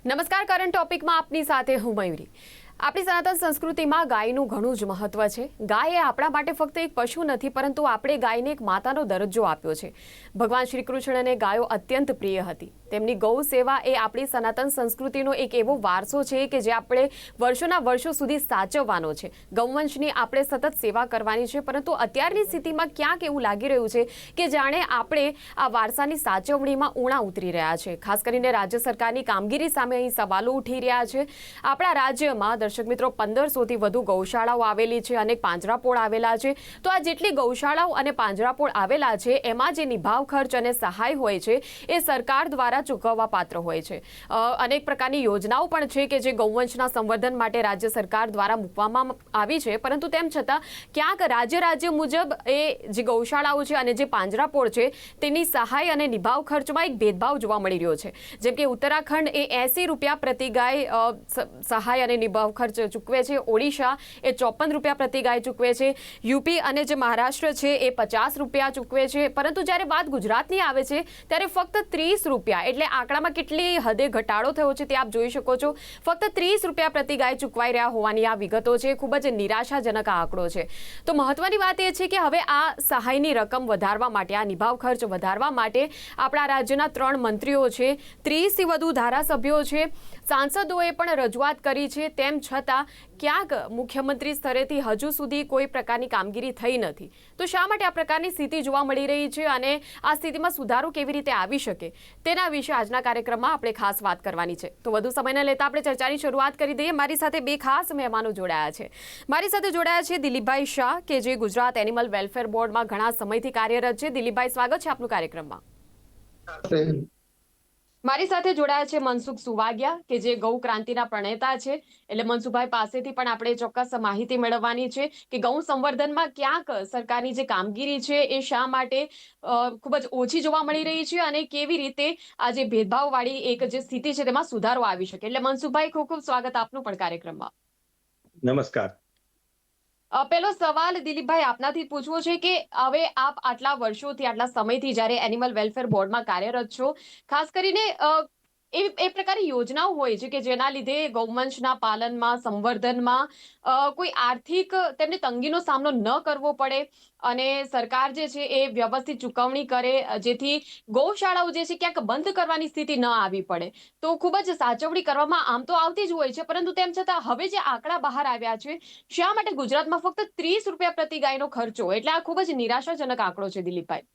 નમસ્કાર, કરંટ ટોપિકમાં આપની સાથે હું મયુરી। આપણી સનાતન સંસ્કૃતિમાં ગાયનું ઘણું જ મહત્વ છે। ગાય એ આપણા માટે ફક્ત એક પશુ નથી, પરંતુ આપણે ગાયને એક માતાનો દરજ્જો આપ્યો છે। ભગવાન શ્રી કૃષ્ણને ગાયો અત્યંત પ્રિય હતી। તેમની ગૌ સેવા એ આપણી સનાતન સંસ્કૃતિનો એક એવો વારસો છે કે જે આપણે વર્ષોના વર્ષો સુધી સાચવવાનો છે। ગૌવંશની આપણે સતત સેવા કરવાની છે, પરંતુ અત્યારની સ્થિતિમાં ક્યાંક એવું લાગી રહ્યું છે કે જાણે આપણે આ વારસાની સાચવણીમાં ઊણા ઉતરી રહ્યા છે। ખાસ કરીને રાજ્ય સરકારની કામગીરી સામે અહીં સવાલો ઉઠી રહ્યા છે। આપણા રાજ્યમાં દર્શક મિત્રો 1500થી વધુ ગૌશાળાઓ આવેલી છે, અનેક પાંજરાપોળ આવેલા છે। તો આ જેટલી ગૌશાળાઓ અને પાંજરાપોળ આવેલા છે એમાં જે નિભાવ ખર્ચ અને સહાય હોય છે એ સરકાર દ્વારા ચૂકવવા પાત્ર હોય છે। અનેક પ્રકારની યોજનાઓ પણ છે કે જે ગૌવંશના સંવર્ધન માટે રાજ્ય સરકાર દ્વારા મૂકવામાં આવી છે, પરંતુ તેમ છતાં ક્યાંક રાજ્ય મુજબ એ જે ગૌશાળાઓ છે અને જે પાંજરાપોળ છે તેની સહાય અને નિભાવ ખર્ચમાં એક ભેદભાવ જોવા મળી રહ્યો છે। જેમ કે ઉત્તરાખંડ એ 80 રૂપિયા પ્રતિ ગાય સહાય અને નિભાવ ખર્ચ ચૂકવે છે, ઓડિશા એ 54 રૂપિયા પ્રતિ ગાય ચૂકવે છે, યુપી અને જે મહારાષ્ટ્ર છે એ 50 રૂપિયા ચૂકવે છે, પરંતુ જ્યારે વાત ગુજરાતની આવે છે ત્યારે ફક્ત 30 રૂપિયા, એટલે આંકડામાં કેટલી હદે ઘટાડો થયો છે તે આપ જોઈ શકો છો। ફક્ત 30 રૂપિયા પ્રતિ ગાય ચૂકવાઈ રહ્યા હોવાની આ વિગતો છે। ખૂબ જ નિરાશાજનક આ આંકડો છે। તો મહત્વની વાત એ છે કે હવે આ સહાયની રકમ વધારવા માટે, આ નિભાવ ખર્ચ વધારવા માટે આપણા રાજ્યના 3 મંત્રીઓ છે, 30થી વધુ ધારાસભ્યો છે, સાંસદોએ પણ રજૂઆત કરી છે, તેમ છતાં ક્યાંક મુખ્યમંત્રી સ્તરેથી હજુ સુધી કોઈ પ્રકારની કામગીરી થઈ નથી। તો શા માટે આ પ્રકારની સ્થિતિ જોવા મળી રહી છે અને આ સ્થિતિમાં સુધારો કેવી રીતે આવી શકે તેના વિશે આજના કાર્યક્રમમાં આપણે ખાસ વાત કરવાની છે। તો વધુ સમય ન લેતા આપણે ચર્ચાની શરૂઆત કરી દઈએ। મારી સાથે 2 ખાસ મહેમાનો જોડાયા છે। મારી સાથે જોડાયા છે દિલીપભાઈ શાહ, કે જે ગુજરાત એનિમલ વેલફેર બોર્ડમાં ઘણા સમયથી કાર્યરત છે। દિલીપભાઈ, સ્વાગત છે આપનું કાર્યક્રમમાં। મારી સાથે જોડાયા છે મનસુખ સુવાગ્યા, કે જે ગૌ ક્રાંતિના પ્રણેતા છે। એટલે મનસુખભાઈ પાસેથી પણ આપણે ચોક્કસ માહિતી મેળવવાની છે કે ગૌ સંવર્ધનમાં ક્યાંક સરકારની જે કામગીરી છે એ શા માટે ખૂબ જ ઓછી જોવા મળી રહી છે અને કેવી રીતે આ જે ભેદભાવવાળી એક જે સ્થિતિ છે તેમાં સુધારો આવી શકે। એટલે મનસુખભાઈ, ખૂબ ખૂબ સ્વાગત આપનું પણ કાર્યક્રમમાં। નમસ્કાર। પહેલો સવાલ દિલીપભાઈ આપનાથી પૂછવો છે કે હવે આપ આટલા વર્ષોથી, આટલા સમયથી જ્યારે એનિમલ વેલફેર બોર્ડમાં કાર્યરત છો, ખાસ કરીને એ પ્રકારની યોજનાઓ હોય છે કે જેના લીધે ગૌવંશના પાલનમાં, સંવર્ધનમાં કોઈ આર્થિક તેમને તંગીનો સામનો ન કરવો પડે અને સરકાર જે છે એ વ્યવસ્થિત ચૂકવણી કરે, જેથી ગૌશાળાઓ જે છે ક્યાંક બંધ કરવાની સ્થિતિ ન આવી પડે। તો ખૂબ જ સાચવણી કરવામાં આમ તો આવતી જ હોય છે, પરંતુ તેમ છતાં હવે જે આંકડા બહાર આવ્યા છે, શા માટે ગુજરાતમાં ફક્ત 30 રૂપિયા પ્રતિ ગાયનો ખર્ચો, એટલે આ ખૂબ જ નિરાશાજનક આંકડો છે દિલીપભાઈ।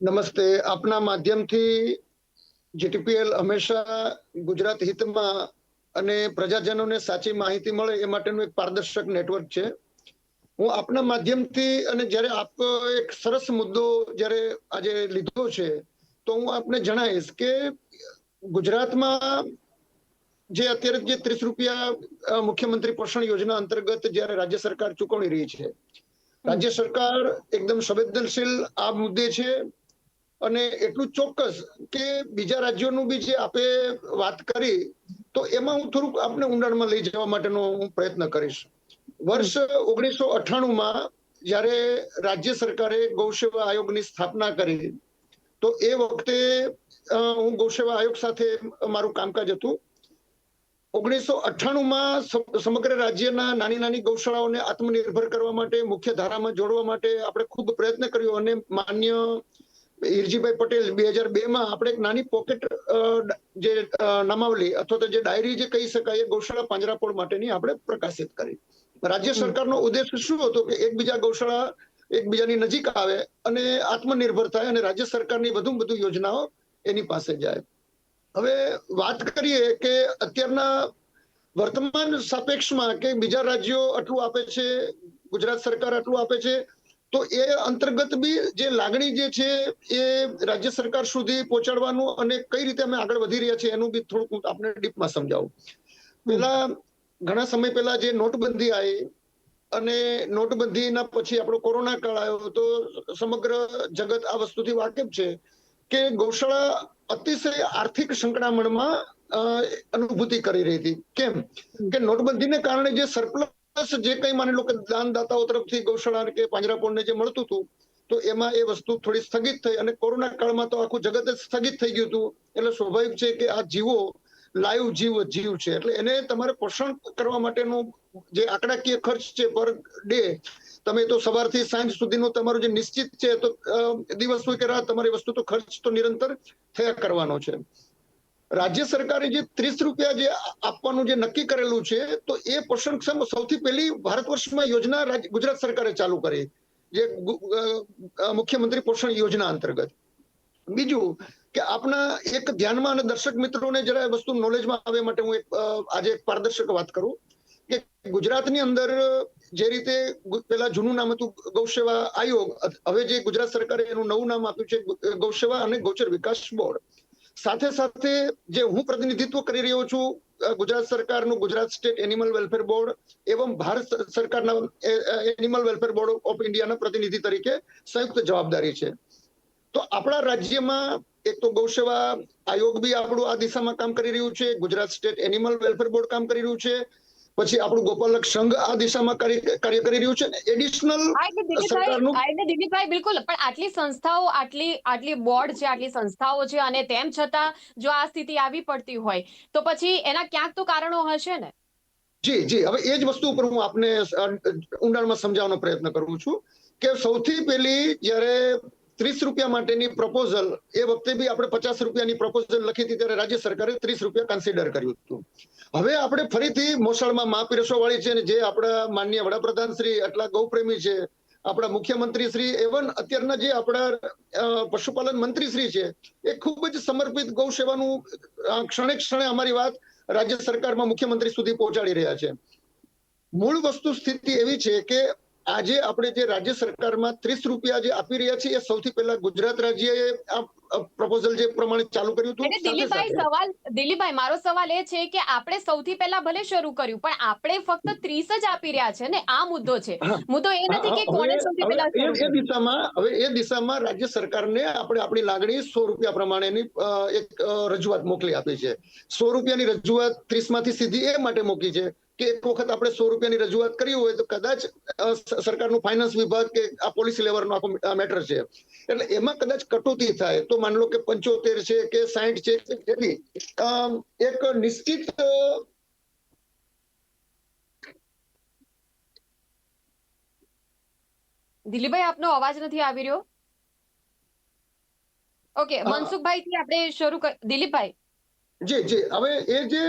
નમસ્તે। આપના માધ્યમથી જીટીપીએલ હંમેશા ગુજરાત હિતમાં અને પ્રજાજનોને સાચી માહિતી મળે એ માટેનું એક પારદર્શક નેટવર્ક છે। હું આપના માધ્યમથી, અને જ્યારે આપ એક સરસ મુદ્દો જ્યારે આજે લીધો છે, તો હું આપને જણાવીશ કે ગુજરાતમાં જે અત્યારે જે 30 રૂપિયા મુખ્યમંત્રી પોષણ યોજના અંતર્ગત જ્યારે રાજ્ય સરકાર ચૂકવી રહી છે, રાજ્ય સરકાર એકદમ સંવેદનશીલ આ મુદ્દે છે અને એટલું ચોક્કસ કે બીજા રાજ્યોનું બી જે આપે વાત કરી તો એમાં હું થોડુંક આપને ઊંડાણમાં લઈ જવા માટેનો હું પ્રયત્ન કરીશ। વર્ષ 1998માં જ્યારે રાજ્ય સરકારે ગૌસેવા આયોગની સ્થાપના કરી, તો એ વખતે હું ગૌસેવા આયોગ સાથે મારું કામકાજ હતું। 1998માં સમગ્ર રાજ્યના નાની ગૌશાળાઓને આત્મનિર્ભર કરવા માટે, મુખ્ય ધારામાં જોડવા માટે આપણે ખૂબ પ્રયત્ન કર્યો અને માન્ય હિરજીભાઈ પટેલ 2002માં આપણે એક નાની પોકેટ જે નામાવલી અથવા તો જે ડાયરી જે કહી શકાય એ ગૌશાળા પાંજરાપોળ માટેની આપણે પ્રકાશિત કરી। રાજ્ય સરકારનો ઉદ્દેશ શું હતો કે એકબીજા ગૌશાળા એકબીજાની નજીક આવે અને આત્મનિર્ભર થાય અને રાજ્ય સરકારની વધુ યોજનાઓ એની પાસે જાય। હવે વાત કરીએ કે અત્યારના વર્તમાન સાપેક્ષમાં કે બીજા રાજ્યો આટલું આપે છે, ગુજરાત સરકાર આટલું આપે છે, તો એ અંતર્ગત બી જે લાગણી જે છે એ રાજ્ય સરકાર સુધી પહોંચાડવાનું અને કઈ રીતે અમે આગળ વધી રહ્યા છીએ એનું બી થોડુંક આપણે ડીપમાં સમજાવું। પેલા ઘણા સમય પહેલા જે નોટબંધી આવી અને નોટબંધીના પછી આપણો કોરોના કાળ આવ્યો, તો સમગ્ર જગત આ વસ્તુથી વાકેફ છે કે ગૌશાળા અતિશય આર્થિક સંકડામણમાં અનુભૂતિ કરી રહી હતી। કેમ કે નોટબંધીને કારણે જે સરપ્લસ જે કંઈ માની લો કે દાનદાતાઓ તરફથી ગૌશાળા કે પાંજરાપોળને જે મળતું હતું, તો એમાં એ વસ્તુ થોડી સ્થગિત થઈ અને કોરોના કાળમાં તો આખું જગત જ સ્થગિત થઈ ગયું હતું। એટલે સ્વાભાવિક છે કે આ જીવો લાઈવ જીવ છે, એટલે એને તમારે પોષણ કરવા માટેનો જે આંકડાકીય ખર્ચ છે પર ડે, તમે તો સવારથી સાંજ સુધીનું તમારું જે નિશ્ચિત છે, તો દિવસ હોય કે રાત તમારી વસ્તુ તો ખર્ચ તો નિરંતર થયા કરવાનો છે. રાજ્ય સરકારે જે 30 રૂપિયા જે આપવાનું જે નક્કી કરેલું છે, તો એ પોષણક્ષમ સૌથી પહેલી ભારત વર્ષમાં યોજના ગુજરાત સરકારે ચાલુ કરી, જે મુખ્યમંત્રી પોષણ યોજના અંતર્ગત. બીજું કે આપના એક ધ્યાનમાં અને દર્શક મિત્રોને જરા વસ્તુ નોલેજમાં આવે માટે હું આજે એક પારદર્શક વાત કરું કે ગુજરાતની અંદર જે રીતે પેલા જૂનું નામ હતું ગૌસેવા આયોગ, હવે જે ગુજરાત સરકારે એનું નવું નામ આપ્યું છે ગૌસેવા અને ગૌચર વિકાસ બોર્ડ. સાથે સાથે જે હું પ્રતિનિધિત્વ કરી રહ્યો છું ગુજરાત સરકારનું Gujarat state animal welfare board એવં ભારત સરકારના એનિમલ વેલફેર બોર્ડ ઓફ ઇન્ડિયાના પ્રતિનિધિ તરીકે સંયુક્ત જવાબદારી છે. તો આપણા રાજ્યમાં એક તો ગૌસેવા આયોગ બી આપણું આ દિશામાં કામ કરી રહ્યું છે, Gujarat state animal welfare board કામ કરી રહ્યું છે, પછી આપણું ગોપાલક સંઘ આ દિશામાં કાર્ય કરી રહ્યું છે. એડિશનલ સરકારનું દિલીપભાઈ બિલકુલ, પણ આટલી સંસ્થાઓ, આટલી બોર્ડ છે, આટલી સંસ્થાઓ છે, અને તેમ છતાં જો આ સ્થિતિ આવી પડતી હોય તો પછી એના ક્યાંક તો કારણો હશે ને? જી હવે એ જ વસ્તુ ઉપર હું આપને ઊંડાણમાં સમજાવવાનો પ્રયત્ન કરું છું કે સૌથી પહેલી જ્યારે 30 રૂપિયા માટેની પ્રપોઝલ, એ વખતે બી આપણે 50 રૂપિયાની પ્રપોઝલ લખી હતી ત્યારે રાજ્ય સરકારે 30 રૂપિયા કન્સિડર કર્યું હતું. હવે આપણે ફરીથી મોસાળમાં મા પીરસવા વાળી છે, ને જે આપણા માનનીય વડાપ્રધાન શ્રી આટલા ગૌપ્રેમી છે, આપણા મુખ્યમંત્રી શ્રી એવન અત્યારના જે આપણા પશુપાલન મંત્રી શ્રી છે, એ ખૂબ જ સમર્પિત ગૌ સેવાનું ક્ષણે ક્ષણે અમારી વાત રાજ્ય સરકારમાં મુખ્યમંત્રી સુધી પહોંચાડી રહ્યા છે. મૂળ વસ્તુ સ્થિતિ એવી છે કે આજે આપણે જે રાજ્ય સરકારમાં 30 રૂપિયા જે આપી રહ્યા છીએ, એ સૌથી પહેલા ગુજરાત રાજ્યએ આ પ્રપોઝલ જે પ્રમાણે ચાલુ કર્યું હતું. દિલીપભાઈ, મારો સવાલ એ છે કે આપણે સૌથી પહેલા ભલે શરૂ કર્યું, પણ આપણે ફક્ત 30 જ આપી રહ્યા છે ને, આ મુદ્દો છે. મુદ્દો એ નથી કે કોણે સૌથી પહેલા શરૂ કર્યું. એ દિશામાં રાજ્ય સરકારને આપણે આપણી લાગણી 100 રૂપિયા પ્રમાણેની એક રજૂઆત મોકલી આપી છે. 100 રૂપિયાની રજૂઆત 30 માંથી સીધી એ માટે મોકી છે કે એક વખત આપણે 100 રૂપિયાની રજૂઆત કરી હોય તો કદાચ સરકારનું ફાઇનાન્સ વિભાગ કે આ પોલિસી લેવલનો આખો મેટર છે, એટલે એમાં કદાચ કટોતી થાય તો માની લો કે 75 છે કે 60 છે, જેથી એક નિશ્ચિત દિલીપભાઈ, આપનો અવાજ નથી આવી રહ્યો. ઓકે, મનસુખભાઈ થી આપણે શરૂ દિલીપભાઈ. જી હવે એ જે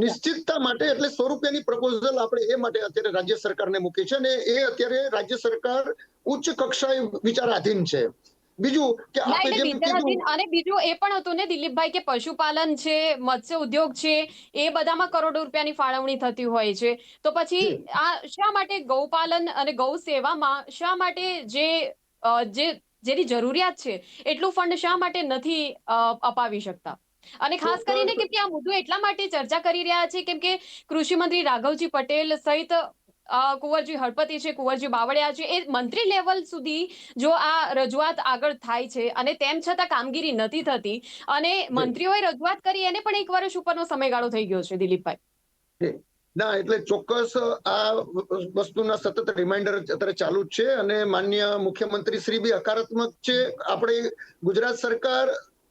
નિશ્ચિતતા માટે એટલે 100 રૂપિયાની પ્રપોઝલ આપણે એ માટે અત્યારે રાજ્ય સરકારને મૂકી છે, અને એ અત્યારે રાજ્ય સરકાર ઉચ્ચ કક્ષાએ વિચારાધીન છે. બીજું કે આપણે જેમ કીધું, અને બીજું એ પણ હતું ને દિલીપભાઈ કે પશુપાલન છે, મત્સ્ય ઉદ્યોગ છે, એ બધામાં કરોડો રૂપિયાની ફાળવણી થતી હોય છે, તો પછી આ શા માટે ગૌપાલન અને ગૌ સેવામાં શા માટે જેની જરૂરિયાત છે એટલું ફંડ શા માટે નથી અપાવી શકતા? અને ખાસ કરીને કે આ મુદ્દો એટલા માટે ચર્ચા કરી રહ્યા છે કેમ કે કૃષિ મંત્રી રાઘવજી પટેલ સહિત કુંવરજી હળપતિ છે, કુંવરજી બાવળિયા છે, એ મંત્રી લેવલ સુધી જો આ રજૂઆત આગળ થાય છે અને તેમ છતાં કામગીરી નથી થતી, અને મંત્રીઓએ રજૂઆત કરી એને પણ 1 વર્ષ ઉપરનો સમયગાળો થઈ ગયો છે. દિલીપભાઈ, ના એટલે ચોક્કસ આ વસ્તુના સતત રિમાઇન્ડર અત્યારે ચાલુ જ છે, અને માનનીય મુખ્યમંત્રી શ્રી બી હકારાત્મક છે. આપણે ગુજરાત સરકાર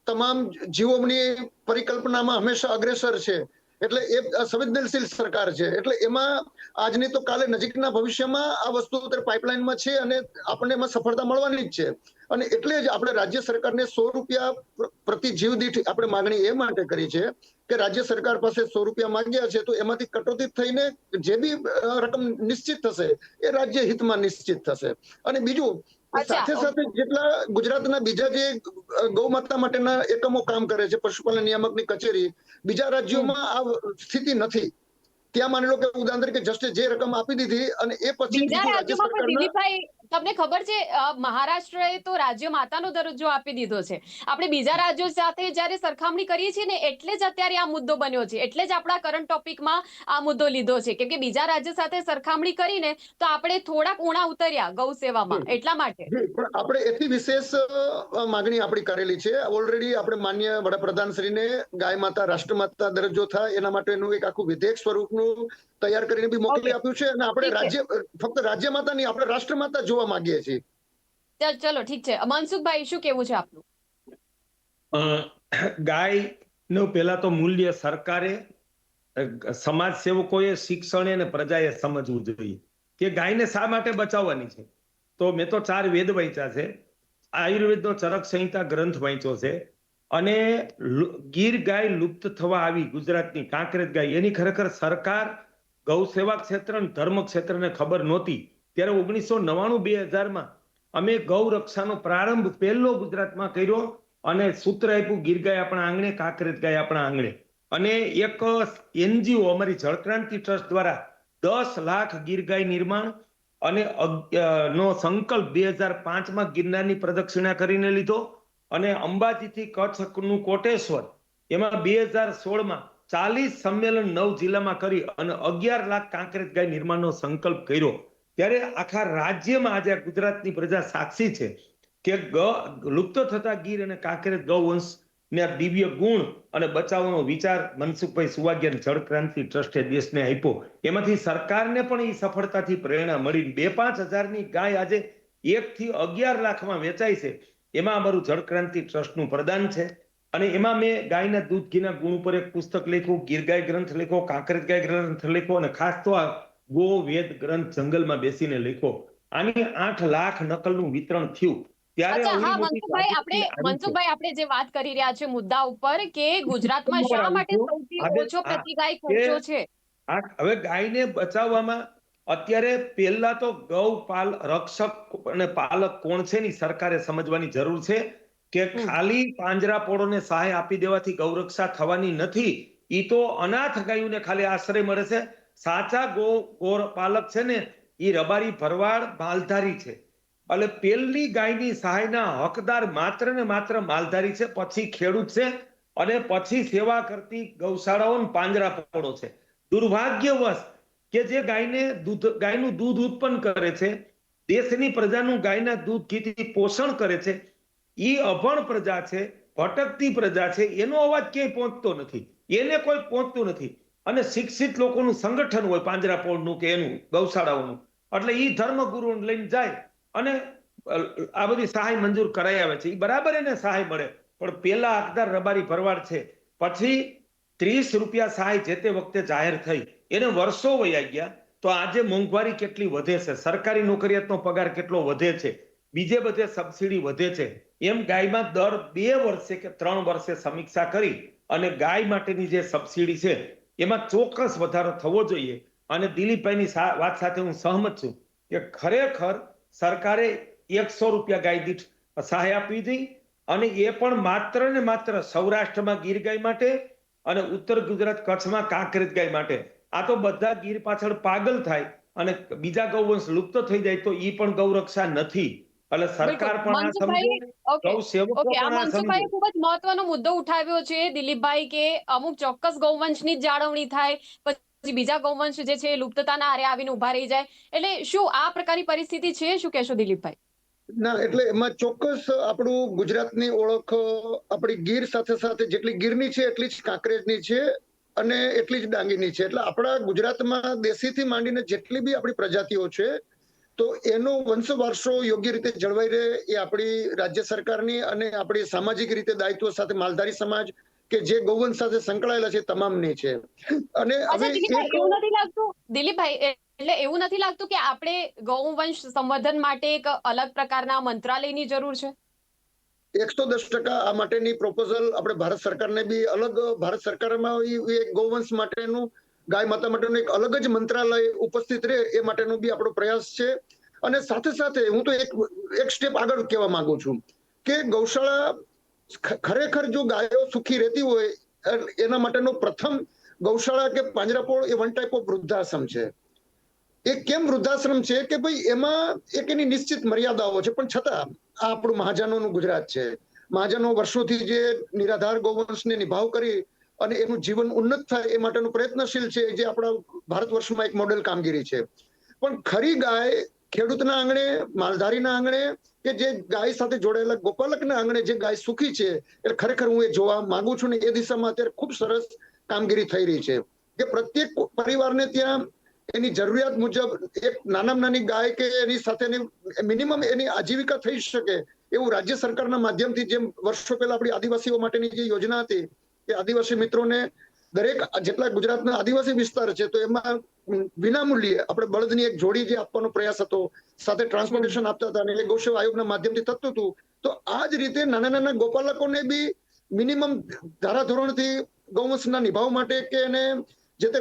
તમામ જીવોની પરિકલ્પનામાં હંમેશા અગ્રેસર છે, એટલે એ સંવેદનશીલ સરકાર છે, એટલે એમાં આજની તો કાલે નજીકના ભવિષ્યમાં આ વસ્તુ અત્યારે પાઇપલાઇનમાં છે અને આપણને એમાં સફળતા મળવાની જ છે. અને એટલે જ આપણે રાજ્ય સરકારને 100 રૂપિયા પ્રતિ જીવ દીઠ આપણે માંગણી એ માટે કરી છે કે રાજ્ય સરકાર પાસે 100 રૂપિયા માંગ્યા છે, તો એમાંથી કટોતી થઈને જે બી રકમ નિશ્ચિત થશે એ રાજ્ય હિતમાં નિશ્ચિત થશે. અને બીજું, સાથે સાથે જેટલા ગુજરાતના બીજા જે ગૌ માતા માટેના એકમો કામ કરે છે, પશુપાલન નિયામકની કચેરી, બીજા રાજ્યોમાં આ સ્થિતિ નથી. ત્યાં માની લો કે ઉદાહરણ તરીકે જસ્ટિસ જે રકમ આપી દીધી અને એ પછી રાજ્ય સરકારના, તમને ખબર છે મહારાષ્ટ્રએ તો રાજ્ય માતાનો દરજ્જો આપી દીધો છે. આપણે બીજા રાજ્યો સાથે જ્યારે સરખામણી કરીએ છીએ ને, એટલે જ અત્યારે આ મુદ્દો બન્યો છે, એટલે જ આપણા કરંટ ટોપિકમાં આ મુદ્દો લીધો છે, કેમ કે બીજા રાજ્ય સાથે સરખામણી કરીને તો આપણે થોડાક ઉણા ઉતર્યા ગૌ સેવામાં, એટલા માટે. પણ આપણે એથી વિશેષ માંગણી આપણી કરેલી છે. ઓલરેડી આપણે માન્ય વડાપ્રધાન શ્રીને ગાય માતા રાષ્ટ્રમાતા દરજ્જો થાય એના માટેનું એક આખું વિધેયક સ્વરૂપનું તૈયાર કરીને બી મોકલી આપ્યું છે, અને આપણે ફક્ત રાજ્ય માતા નહીં, આપણે રાષ્ટ્રમાતા જોવા માંગીએ છીએ. ચલો ઠીક છે. મનસુખભાઈ, શું કેવું છે આપનું? ગાય પહેલા તો મૂલ્ય સરકારે, સમાજ સેવકોએ, શિક્ષણે અને પ્રજાએ સમજવું જોઈએ કે ગાયને શા માટે બચાવવાની છે. તો મેં તો 4 વેદ વાંચ્યા છે, આયુર્વેદનો ચરક સંહિતા ગ્રંથ વાંચ્યો છે, અને ગીર ગાય લુપ્ત થવા આવી ગુજરાતની કાંકરેજ ગાય, એની ખરેખર સરકાર, ગૌ સેવા ક્ષેત્ર અને ધર્મ ક્ષેત્રને ખબર નહોતી. ત્યારે 1999-2000માં અમે ગૌ રક્ષાનો પ્રારંભ પહેલો ગુજરાતમાં કર્યો, અને સૂત્ર આપ્યું ગીર ગાય આપણા આંગણે, કાંકરેજ ગાય આપણા આંગણે. અને એક NGO અમારી જળક્રાંતિ ટ્રસ્ટ દ્વારા 10 લાખ ગીર ગાય નિર્માણ અને નો સંકલ્પ 2005માં ગિરનારની પ્રદક્ષિણા કરીને લીધો, અને અંબાજીથી કચ્છનું કોટેશ્વર, એમાં 2016માં 40 સંમેલન 9 જિલ્લામાં કરી અને 11 લાખ કાંકરેજ ગાય નિર્માણનો સંકલ્પ કર્યો. ત્યારે આખા રાજ્યમાં આજે ગુજરાતની પ્રજા સાક્ષી છે કે લુપ્ત થતા ગીર અને કાંકરેજ ગૌવંશ ને દિવ્ય ગુણ અને બચાવવાનો વિચાર મનસુખભાઈ સુવાગ્યા જળક્રાંતિ ટ્રસ્ટે દેશને આપ્યો. એમાંથી સરકારને પણ એ સફળતાથી પ્રેરણા મળી. 2-5 હજારની ગાય આજે 1 થી 11 લાખમાં વેચાય છે. એમાં અમારું જળક્રાંતિ ટ્રસ્ટનું પ્રદાન છે. અને એમાં મેં ગાયના દૂધ ઘીના ગુણ ઉપર એક પુસ્તક લખ્યું, ગીર ગાય ગ્રંથ લખ્યો, કાંકરેજ ગાય ગ્રંથ લખ્યો, અને ખાસ તો આ ગો વેદ ગ્રંથ જંગલમાં બેસીને લખ્યો. આની 8 લાખ નકલનું વિતરણ થયું. અચ્છા, હા મનસુખભાઈ, આપણે જે વાત કરી રહ્યા છે મુદ્દા ઉપર કે ગુજરાતમાં શા માટે સૌથી ઓછો પ્રતિ ગાય ખર્ચો છે. હવે ગાયને બચાવવામાં અત્યારે પહેલા તો ગૌપાલ રક્ષક અને પાલક કોણ છે ની સરકારે સમજવાની જરૂર છે કે ખાલી પાંજરાપોળોને સહાય આપી દેવાથી ગૌરક્ષા થવાની નથી. ઈ તો અનાથ ગાયોને ખાલી આશ્રય મળે છે. સાચા ગૌપાલક છે ને ઈ રબારી, ભરવાડ, માલધારી છે. એટલે પહેલી ગાયની સહાયના હકદાર માત્ર ને માત્ર માલધારી છે, પછી ખેડૂત છે, અને પછી સેવા કરતી ગૌશાળાઓ પાંજરાપોળો છે. દુર્ભાગ્યવશ કે જે ગાયનું દૂધ ઉત્પન્ન કરે છે, દેશની પ્રજાનું ગાયના દૂધ ઘીથી પોષણ કરે છે, એ અભણ પ્રજા છે, ભટકતી પ્રજા છે, એનો અવાજ ક્યાંય પહોંચતો નથી, એને કોઈ પહોંચતું નથી. અને શિક્ષિત લોકોનું સંગઠન હોય પાંજરાપોળનું કે એનું ગૌશાળાઓનું, એટલે એ ધર્મગુરુને લઈને જાય અને આ બધી સહાય મંજૂર કરાઈ આવે છે. એ બરાબર એને સહાય મળે, પણ પેલા હકદાર રબારી ભરવાડ છે. પછી 30 રૂપિયા સહાય જે તે વખતે જાહેર થઈ, એને વર્ષો વયા ગયા. તો આજે મોંઘવારી કેટલી વધે છે, સરકારી નોકરિયાતનો પગાર કેટલો વધે છે, બીજે બધે સબસિડી વધે છે. એમ ગાયમાં દર 2 વર્ષે કે 3 વર્ષે સમીક્ષા કરી અને ગાય માટેની જે સબસિડી છે એમાં ચોક્કસ વધારો થવો જોઈએ. અને દિલીપભાઈની વાત સાથે હું સહમત છું કે ખરેખર સરકારે 100 રૂપિયા ગાય દીઠ સહાય આપવી જોઈએ, અને એ પણ માત્ર ને માત્ર સૌરાષ્ટ્રમાં ગીર ગાય માટે અને ઉત્તર ગુજરાત કચ્છમાં કાંકરેજ ગાય માટે. આ તો બધા ગીર પાછળ પાગલ થાય અને બીજા ગૌવંશ લુપ્ત થઈ જાય તો ઈ પણ ગૌરક્ષા નથી. એટલે સરકાર પણ આ સમજે, ગૌ સેવકો પણ આ સમજે. મનસુખભાઈ ખૂબ જ મહત્વનો મુદ્દો ઉઠાવ્યો છે દિલીપભાઈ, કે અમુક ચોક્કસ ગૌવંશની જ જાળવણી થાય, પછી બીજા ગૌવંશ જે છે લુપ્તતાના આરે આવીને ઉભા રહી જાય. એટલે શું આ પ્રકારની પરિસ્થિતિ છે? શું કહેશો દિલીપભાઈ? ના, એટલે એમાં ચોક્કસ આપણું ગુજરાતની ઓળખ આપણી ગીર સાથે સાથે જેટલી ગીરની છે એટલી જ કાંકરેજની છે અને એટલી જ ડાંગીની છે. એટલે આપણા ગુજરાતમાં દેશીથી માંડીને જેટલી બી આપણી પ્રજાતિઓ છે, તો એનો વંશ વારસો યોગ્ય રીતે જળવાઈ રહે એ આપણી રાજ્ય સરકારની અને આપણી સામાજિક રીતે દાયિત્વ સાથે માલધારી સમાજ કે જે ગૌવંશ સાથે સંકળાયેલા છે તમામની છે. અને હવે એવું નથી લાગતું દિલીપભાઈ, એટલે એવું નથી લાગતું કે આપણે ગૌવંશ સંવર્ધન માટે એક અલગ પ્રકારના મંત્રાલયની જરૂર છે? 110% આ માટેની પ્રોપોઝલ આપણે ભારત સરકારને બી અલગ, ભારત સરકારમાં ગૌવંશ માટેનું, ગાય માતા માટેનું એક અલગ જ મંત્રાલય ઉપસ્થિત રહે એ માટેનો બી આપણો પ્રયાસ છે. અને સાથે સાથે હું તો એક સ્ટેપ આગળ કહેવા માંગુ છું કે ગૌશાળા ખરેખર જો ગાયો સુખી રહેતી હોય એના માટેનો પ્રથમ ગૌશાળા કે પાંજરાપોળ એ વન ટાઈપ ઓફ વૃદ્ધાશ્રમ છે. એ કેમ વૃદ્ધાશ્રમ છે કે ભાઈ એમાં એક એની નિશ્ચિત મર્યાદાઓ છે, પણ છતાં આ આપણું મહાજનોનું ગુજરાત છે. મહાજનો વર્ષોથી જે નિરાધાર ગૌવંશને નિભાવ કરી અને એનું જીવન ઉન્નત થાય એ માટેનો પ્રયત્નશીલ છે, જે આપણા ભારત વર્ષમાં એક મોડેલ કામગીરી છે. પણ ખરી ગાય ખેડૂતના આંગણે, માલધારીના આંગણે કે જે ગાય સાથે જોડાયેલા ગોપાલકના આંગણે જે ગાય સુખી છે, એટલે ખરેખર હું એ જોવા માંગુ છું. ને એ દિશામાં અત્યારે ખૂબ સરસ કામગીરી થઈ રહી છે કે પ્રત્યેક પરિવારને ત્યાં એની જરૂરિયાત મુજબ એક નાનામાં નાની ગાય કે એની સાથેની મિનિમમ એની આજીવિકા થઈ શકે એવું રાજ્ય સરકારના માધ્યમથી, જેમ વર્ષો પહેલા આપણી આદિવાસીઓ માટેની જે યોજના હતી કે આદિવાસી મિત્રોને દરેક જેટલા ગુજરાતના આદિવાસી વિસ્તાર છે તો એમાં વિનામૂલ્યે આપણે બળદની એક જોડી જે આપવાનો પ્રયાસ હતો, સાથે ટ્રાન્સપોર્ટેશન આપતા હતા, અને એ ગૌસેવા આયોગના માધ્યમથી થતું હતું. તો આ જ રીતે નાના નાના ગોપાલકોને બી મિનિમમ ધારાધોરણથી ગૌવંશના નિભાવ માટે કે એને જે તે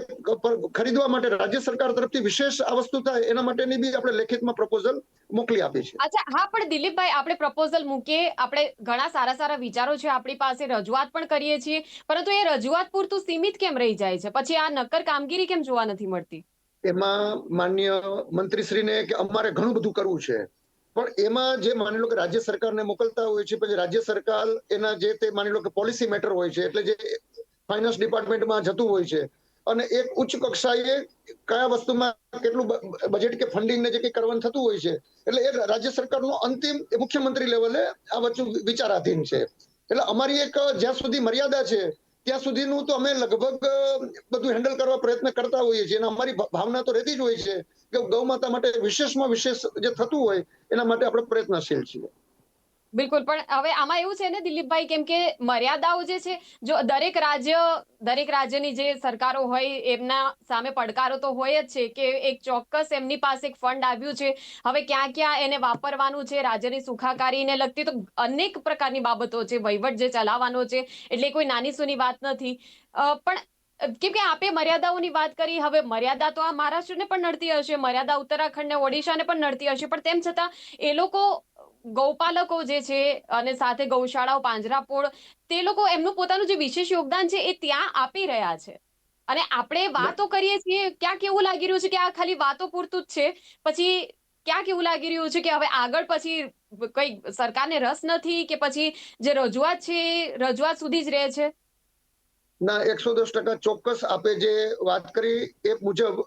ખરીદવા માટે રાજ્ય સરકાર તરફથી વિશેષ આ વસ્તુ થાય એના માટેની બી આપણે લેખિતમાં પ્રપોઝલ મોકલી આપી છે. અચ્છા, હા, પણ દિલીપભાઈ, આપણે પ્રપોઝલ મૂકીએ, આપણે ઘણા સારા સારા વિચારો છે આપણી પાસે, રજૂઆત પણ કરીએ છીએ, પરંતુ એ રજૂઆત પૂરતું સીમિત કેમ રહી જાય છે? પછી આ નક્કર કામગીરી કેમ જોવા નથી મળતી? એમાં માન્ય મંત્રીશ્રીને કે અમારે ઘણું બધું કરવું છે, પણ એમાં જે માની લો કે રાજ્ય સરકારને મોકલતા હોય છે, પછી રાજ્ય સરકાર એના જે તે માની લો કે પોલિસી મેટર હોય છે, એટલે જે ફાઇનાન્સ ડિપાર્ટમેન્ટમાં જતું હોય છે, અને એક ઉચ્ચ કક્ષાએ કયા વસ્તુમાં કેટલું બજેટ કે ફંડિંગ ને જે કંઈ કરવાનું થતું હોય છે, એટલે એ રાજ્ય સરકારનો અંતિમ મુખ્યમંત્રી લેવલે આ વસ્તુ વિચારાધીન છે. એટલે અમારી એક જ્યાં સુધી મર્યાદા છે ત્યાં સુધીનું તો અમે લગભગ બધું હેન્ડલ કરવા પ્રયત્ન કરતા હોઈએ છીએ, અને અમારી ભાવના તો રહેતી જ હોય છે કે ગૌ માતા માટે વિશેષમાં વિશેષ જે થતું હોય એના માટે આપણે પ્રયત્નશીલ છીએ. બિલકુલ, પણ હવે આમાં એવું છે ને દિલીપભાઈ, કેમ કે મર્યાદાઓ જે છે, જો દરેક રાજ્યની જે સરકારો હોય એમના સામે પડકારો તો હોય જ છે કે એક ચોક્કસ એમની પાસે એક ફંડ આવ્યું છે, હવે ક્યાં ક્યાં એને વાપરવાનું છે, રાજ્યની સુખાકારીને લગતી તો અનેક પ્રકારની બાબતો છે, વહીવટ જે ચલાવવાનો છે, એટલે કોઈ નાની સૂની વાત નથી. પણ કેમ કે આપે મર્યાદાઓની વાત કરી, હવે મર્યાદા તો આ મહારાષ્ટ્રને પણ નડતી હશે, મર્યાદા ઉત્તરાખંડને, ઓડિશાને પણ નડતી હશે, પણ તેમ છતાં એ લોકો ગૌપાલકો જે છે અને સાથે ગૌશાળાઓ, પાંજરાપોળ, તે લોકો એમનું પોતાનું જે વિશેષ યોગદાન છે એ ત્યાં આપી રહ્યા છે, અને આપણે વાતો કરીએ છીએ, ક્યાંક એવું લાગી રહ્યું છે કે આ ખાલી વાતો પૂરતું જ છે, પછી ક્યાંક એવું લાગી રહ્યું છે કે હવે આગળ પછી કઈ સરકારને રસ નથી, કે પછી જે રજૂઆત છે એ રજૂઆત સુધી જ રહે છે? ના, 110% ચોક્કસ આપે જે વાત કરી એ મુજબ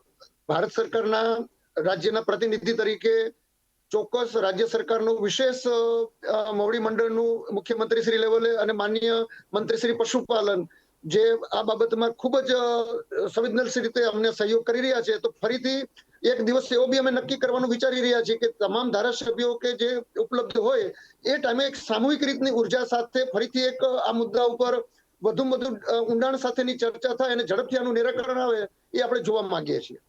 ભારત સરકારના રાજ્યના પ્રતિનિધિ તરીકે ચોક્કસ રાજ્ય સરકારનું વિશેષ મોવડી મંડળનું મુખ્યમંત્રી શ્રી લેવલે અને માનનીય મંત્રી શ્રી પશુપાલન જે આ બાબતમાં ખૂબ જ સંવેદનશીલ રીતે અમને સહયોગ કરી રહ્યા છે, તો ફરીથી એક દિવસ એવો બી અમે નક્કી કરવાનું વિચારી રહ્યા છીએ કે તમામ ધારાસભ્યો કે જે ઉપલબ્ધ હોય એ ટાઈમે એક સામૂહિક રીતની ઉર્જા સાથે ફરીથી એક આ મુદ્દા ઉપર વધુ ઊંડાણ સાથેની ચર્ચા થાય અને ઝડપથી આનું નિરાકરણ આવે એ આપણે જોવા માંગીએ છીએ.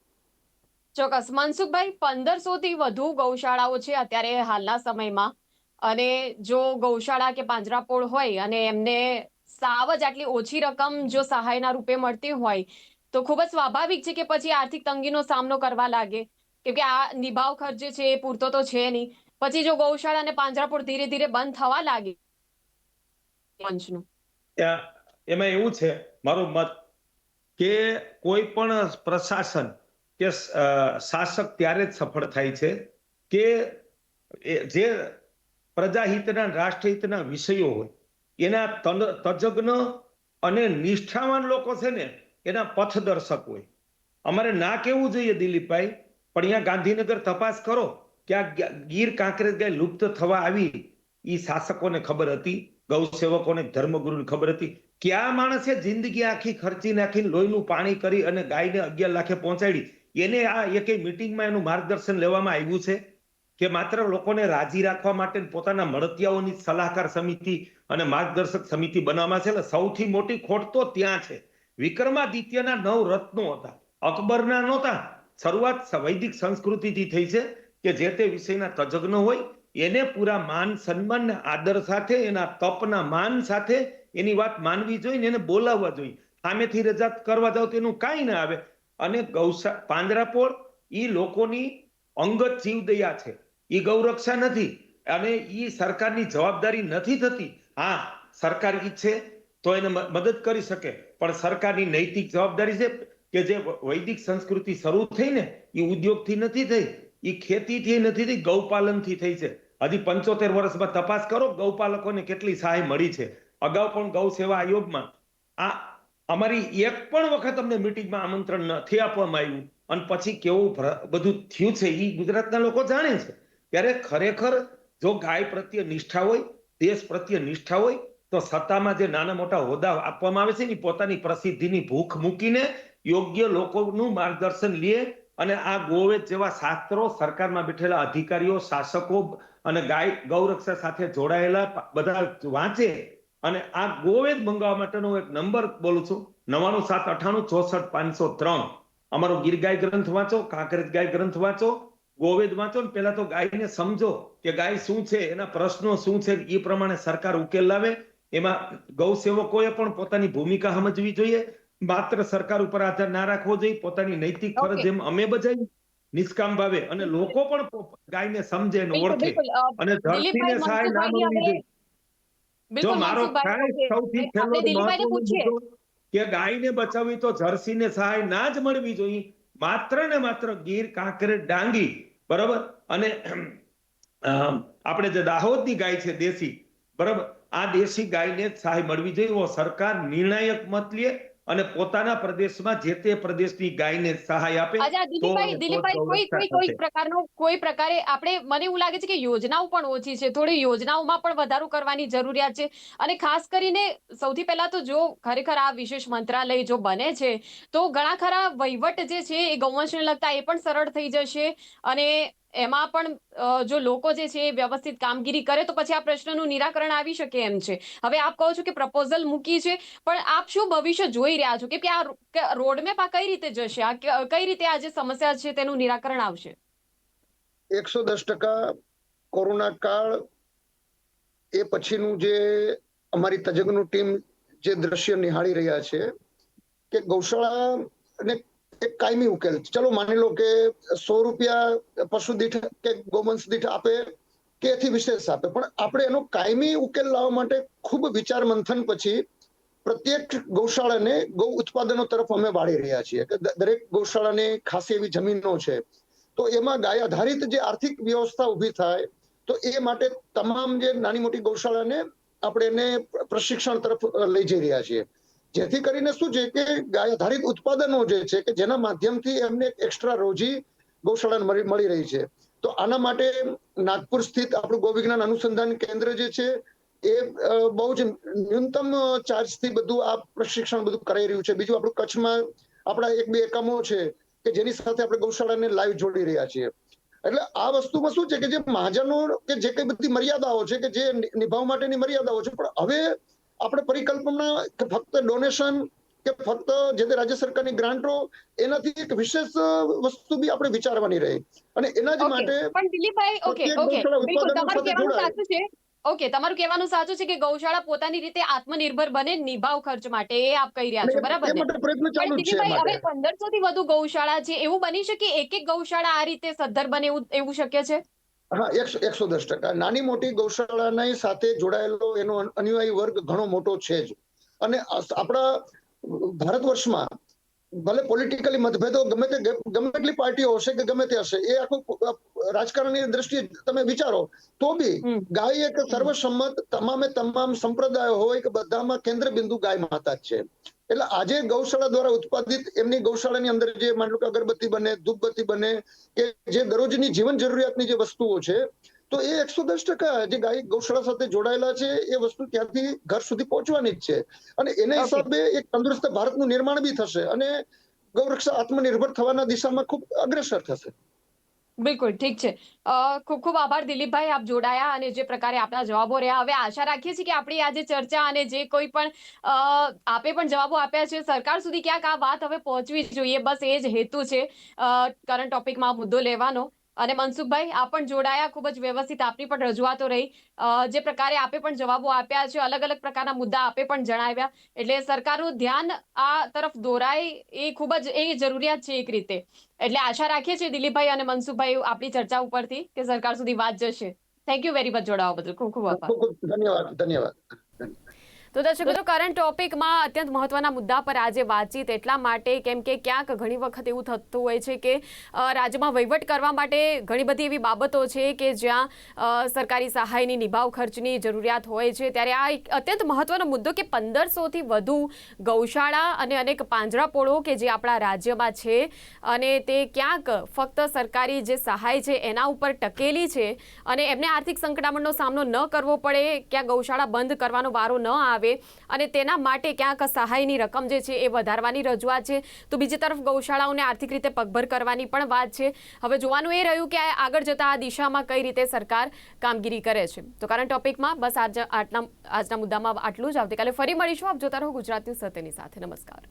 ચોક્કસ. મનસુખભાઈ, 1500 થી વધુ ગૌશાળાઓ છે અત્યારે હાલના સમયમાં, અને જો ગૌશાળા કે પાંજરાપોળ હોય અને એમને સાવ જ આટલી ઓછી રકમ જો સહાયના રૂપે મળતી હોય તો ખૂબ જ સ્વાભાવિક છે કે પછી આર્થિક તંગીનો સામનો કરવા લાગે, કેમ કે આ નિભાવ ખર્ચ જે છે એ પૂરતો તો છે નહીં. પછી જો ગૌશાળા અને પાંજરાપોળ ધીરે ધીરે બંધ થવા લાગે પંચનું, એમાં એવું છે મારો મત કે કોઈ પણ પ્રશાસન કે શાસક ત્યારે જ સફળ થાય છે કે જે પ્રજાહિતના, રાષ્ટ્રહિતના વિષયો હોય એના તજજ્ઞ અને નિષ્ઠાવાન લોકો છે ને એના પથદર્શક હોય. અમારે ના કેવું જોઈએ દિલીપભાઈ, પણ અહીંયા ગાંધીનગર તપાસ કરો કે આ ગીર કાંકરેજ ગાય લુપ્ત થવા આવી એ શાસકોને ખબર હતી, ગૌસેવકોને, ધર્મગુરુને ખબર હતી? ક્યાં માણસે જિંદગી આખી ખર્ચી નાખીને લોહીનું પાણી કરી અને ગાયને 11 લાખે પહોંચાડી? એને આ એકેય મિટિંગમાં એનું માર્ગદર્શન લેવામાં આવ્યું છે કે માત્ર લોકોને રાજી રાખવા માટે પોતાના મળતિયાઓની સલાહકાર સમિતિ અને માર્ગદર્શક સમિતિ બનાવવામાં છે? એટલે સૌથી મોટી ખોટ તો ત્યાં છે. વિક્રમાદિત્યના 9 રત્નો હતા, અકબરના નહોતા. શરૂઆત વૈદિક સંસ્કૃતિથી થઈ છે કે જે તે વિષયના તજજ્ઞ હોય એને પૂરા માન, સન્માન ને આદર સાથે, એના તપના માન સાથે એની વાત માનવી જોઈએ, એને બોલાવવા જોઈએ. સામેથી રજૂઆત કરવા જાવ તો એનું કાંઈ ના આવે. અને પાંજરાપોળ ઈ લોકોની અંગત જીવદયા છે, ઈ ગૌરક્ષા નથી, અને ઈ સરકારની જવાબદારી નથી થતી. હા, સરકાર ઈચ્છે તો એને મદદ કરી શકે, પણ સરકારની નૈતિક જવાબદારી છે કે જે વૈદિક સંસ્કૃતિ શરૂ થઈ ને એ ઉદ્યોગથી નથી થઈ, એ ખેતીથી નથી થઈ, ગૌપાલનથી થઈ છે. હજી 75 વર્ષમાં તપાસ કરો ગૌપાલકોને કેટલી સહાય મળી છે. અગાઉ પણ ગૌ સેવા આયોગમાં આ અમારી એક પણ વખત અમને મિટિંગમાં આમંત્રણ નથી આપવામાં આવ્યું, અને પછી કેવું બધું થયું છે એ ગુજરાતના લોકો જાણે છે. ત્યારે ખરેખર જો ગાય પ્રત્યે નિષ્ઠા હોય, દેશ પ્રત્યે નિષ્ઠા હોય, તો સત્તામાં જે નાના મોટા હોદ્દા આપવામાં આવે છે ને પોતાની પ્રસિદ્ધિની ભૂખ મૂકીને યોગ્ય લોકોનું માર્ગદર્શન લે અને આ ગોવેદ જેવા શાસ્ત્રો, સરકારમાં બેઠેલા અધિકારીઓ, શાસકો અને ગૌરક્ષા સાથે જોડાયેલા બધા વાંચે અને આ ગોવેદ મંગાવવા માટેનો એક નંબર બોલું છું, 9798864503. અમારો ગીર ગાય ગ્રંથ વાંચો, કાંકરેજ ગાય ગ્રંથ વાંચો, ગોવેદ વાંચો ને પેલા તો ગાયને સમજો કે ગાય શું છે, એના પ્રશ્નો શું છે, એ પ્રમાણે સરકાર ઉકેલ લાવે. એમાં ગૌ સેવકોએ પણ પોતાની ભૂમિકા સમજવી જોઈએ. માત્ર સરકાર ઉપર આધાર ના રાખવો જોઈએ, પોતાની નૈતિક ફરજ જેમ અમે બજાવી નિષ્કામ ભાવે, અને લોકો પણ ગાયને સમજે અને ઓળખે, અને ધરતીને સહાય ના મળવી જોઈએ. જો મારો સૌથી પહેલો મહત્વનો મુદ્દો કે ગાયને બચાવવી તો જર્સીને સહાય ના જ મળવી જોઈએ, માત્ર ને માત્ર ગીર, કાંકરેજ, ડાંગી, બરાબર, અને આપણે જે દાહોદની ગાય છે દેશી, બરાબર, આ દેશી ગાયને જ સહાય મળવી જોઈએ. એવો સરકાર નિર્ણાયક મત લે અને પોતાના પ્રદેશમાં જે તે પ્રદેશની ગાયને સહાય આપે. અચ્છા દિલીપભાઈ, કોઈ પ્રકારે આપણે, મને એવું લાગે છે કે યોજનાઓ પણ ઓછી છે, થોડી યોજનાઓમાં પણ વધારો કરવાની જરૂરિયાત છે. અને ખાસ કરીને સૌથી પહેલા તો જો ખરેખર આ વિશેષ મંત્રાલય જો બને છે તો ઘણા ખરા વહીવટ જે છે એ ગૌવંશને લગતા એ પણ સરળ થઈ જશે, અને એમાં પણ જો લોકો જે છે એ વ્યવસ્થિત કામગીરી કરે તો પછી આ પ્રશ્નનું નિરાકરણ આવી શકે એમ છે. હવે આપ કહો છો કે પ્રપોઝલ મૂકી છે, પણ આપ શું ભવિષ્ય જોઈ રહ્યા છો કે આ રોડમેપ આ કઈ રીતે જશે, આ કઈ રીતે આ જે સમસ્યા છે તેનું નિરાકરણ આવશે? 110% કોરોના કાળ એ પછીનું જે અમારી તજજ્ઞનું ટીમ જે દ્રશ્ય નિહાળી રહ્યા છે કે ગૌશાળાને એક કાયમી ઉકેલ, ચલો માની લો કે 100 રૂપિયા પશુ દીઠ કે ગૌવંશ દીઠ આપે કે એથી વિશેષ આપે, પણ આપણે એનો કાયમી ઉકેલ લાવવા માટે ખૂબ વિચાર મંથન પછી પ્રત્યેક ગૌશાળાને ગૌ ઉત્પાદનો તરફ અમે વાળી રહ્યા છીએ કે દરેક ગૌશાળાને ખાસી એવી જમીનો છે, તો એમાં ગાય આધારિત જે આર્થિક વ્યવસ્થા ઊભી થાય, તો એ માટે તમામ જે નાની મોટી ગૌશાળાને આપણે એને પ્રશિક્ષણ તરફ લઈ જઈ રહ્યા છીએ, જેથી કરીને શું છે કે ગાય આધારિત ઉત્પાદનો જે છે કે જેના માધ્યમથી એમને એક્સ્ટ્રા રોજી ગૌશાળાને મળી રહી છે. તો આના માટે નાગપુર સ્થિત આપણું ગૌ વિજ્ઞાન અનુસંધાન કેન્દ્ર જે છે એ બહુ જ ન્યૂનતમ ચાર્જથી બધું આ પ્રશિક્ષણ બધું કરાઈ રહ્યું છે. બીજું આપણું કચ્છમાં આપણા 1-2 એકમો છે કે જેની સાથે આપણે ગૌશાળાને લાઈવ જોડી રહ્યા છીએ. એટલે આ વસ્તુમાં શું છે કે જે મહાજનો કે જે કઈ બધી મર્યાદાઓ છે કે જે નિભાવવા માટેની મર્યાદાઓ છે, પણ હવે આપણે પરિકલ્પના કે ફક્ત ડોનેશન કે ફક્ત જે તે રાજ્ય સરકારની ગ્રાન્ટો, એનાથી એક વિશેષ વસ્તુ બી આપણે વિચારવાની રહી, અને એના જ માટે પણ દિલીપભાઈ, બિલકુલ તમારું કહેવાનું સાચું છે. તમારું કહેવાનું સાચું છે કે ગૌશાળા પોતાની રીતે આત્મનિર્ભર બને નિભાવ ખર્ચ માટે, એ આપ કહી રહ્યા છો, બરાબર ને? પ્રયત્ન ચાલુ જ છે. હવે 1500 થી વધુ ગૌશાળા છે, એવું બની શકે એક ગૌશાળા આ રીતે સદ્ધર બને એવું શક્ય છે? હા, 110%. નાની મોટી ગૌશાળાની સાથે જોડાયેલો એનો અનુયાયી વર્ગ ઘણો મોટો છે જ, અને આપણા ભારત વર્ષમાં ભલે પોલિટિકલી મતભેદો ગમે તેટલી પાર્ટીઓ હશે કે ગમે તે હશે, એ આખું રાજકારણની દ્રષ્ટિએ તમે વિચારો તો બી ગાય એક સર્વસંમત તમામ સંપ્રદાયો હોય કે બધામાં કેન્દ્ર બિંદુ ગાય માતા જ છે. એટલે આજે ગૌશાળા દ્વારા ઉત્પાદિત એમની ગૌશાળાની અંદર જે માની લો કે અગરબત્તી બને, ધૂપબત્તી બને કે જે દરરોજની જીવન જરૂરિયાતની જે વસ્તુઓ છે, તો એ 110% જે ગાય ગૌશાળા સાથે જોડાયેલા છે એ વસ્તુ ત્યાંથી ઘર સુધી પહોંચવાની જ છે, અને એના હિસાબે એક તંદુરસ્ત ભારતનું નિર્માણ બી થશે અને ગૌરક્ષા આત્મનિર્ભર થવાના દિશામાં ખૂબ અગ્રેસર થશે. બિલકુલ ઠીક છે. ખૂબ ખૂબ આભાર દિલીપભાઈ, આપ જોડાયા અને જે પ્રકારે આપના જવાબો રહ્યા. હવે આશા રાખીએ છીએ કે આપણી આજે ચર્ચા અને જે કોઈ પણ આપે પણ જવાબો આપ્યા છે સરકાર સુધી ક્યાંક આ વાત હવે પહોંચવી જોઈએ, બસ એ જ હેતુ છે કરંટ ટોપિકમાં આ મુદ્દો લેવાનો. અને મનસુખભાઈ આપ પણ જોડાયા, ખૂબ જ વ્યવસ્થિત આપની પણ રજૂઆતો રહી, જે પ્રકારે આપે પણ જવાબો આપ્યા છે, અલગ અલગ પ્રકારના મુદ્દા આપે પણ જણાવ્યા, એટલે સરકારનું ધ્યાન આ તરફ દોરાય એ ખૂબ જ એ જરૂરિયાત છે એક રીતે. એટલે આશા રાખીએ છીએ દિલીપભાઈ અને મનસુખભાઈ આપણી ચર્ચા ઉપરથી કે સરકાર સુધી વાત જશે. થેન્ક યુ વેરી મચ જોડાવા બદલ. ખૂબ ખૂબ આભાર. ધન્યવાદ. તો દર્શક મિત્રો, કરંટ ટોપિકમાં અત્યંત મહત્વના મુદ્દા પર આજે વાતચીત એટલા માટે કેમ કે ક્યાંક ઘણી વખત એવું થતું હોય છે કે રાજ્યમાં વહીવટ કરવા માટે ઘણી બધી એવી બાબતો છે કે જ્યાં સરકારી સહાયની નિભાવ ખર્ચની જરૂરિયાત હોય છે, ત્યારે આ એક અત્યંત મહત્વનો મુદ્દો કે 1500થી વધુ ગૌશાળા અને અનેક પાંજરાપોળો કે જે આપણા રાજ્યમાં છે, અને તે ક્યાંક ફક્ત સરકારી જે સહાય છે એના ઉપર ટકેલી છે, અને એમને આર્થિક સંકડામણનો સામનો ન કરવો પડે, ક્યાં ગૌશાળા બંધ કરવાનો વારો ન આવે આવે અને તેના માટે ક્યાંક સહાયની રકમ જે છે એ વધારવાની રજૂઆત છે. તો બીજી તરફ ગૌશાળાઓને આર્થિક રીતે પગભર કરવાની પણ વાત છે. હવે જોવાનું એ રહ્યું કે આગળ જતા આ દિશામાં કઈ રીતે સરકાર કામગીરી કરે છે. તો કરંટ ટોપિકમાં બસ આજના મુદ્દામાં આટલું જ. આવતીકાલે ફરી મળીશું. આપ જોતા રહો ગુજરાત ન્યૂઝ સત્યની સાથે. નમસ્કાર.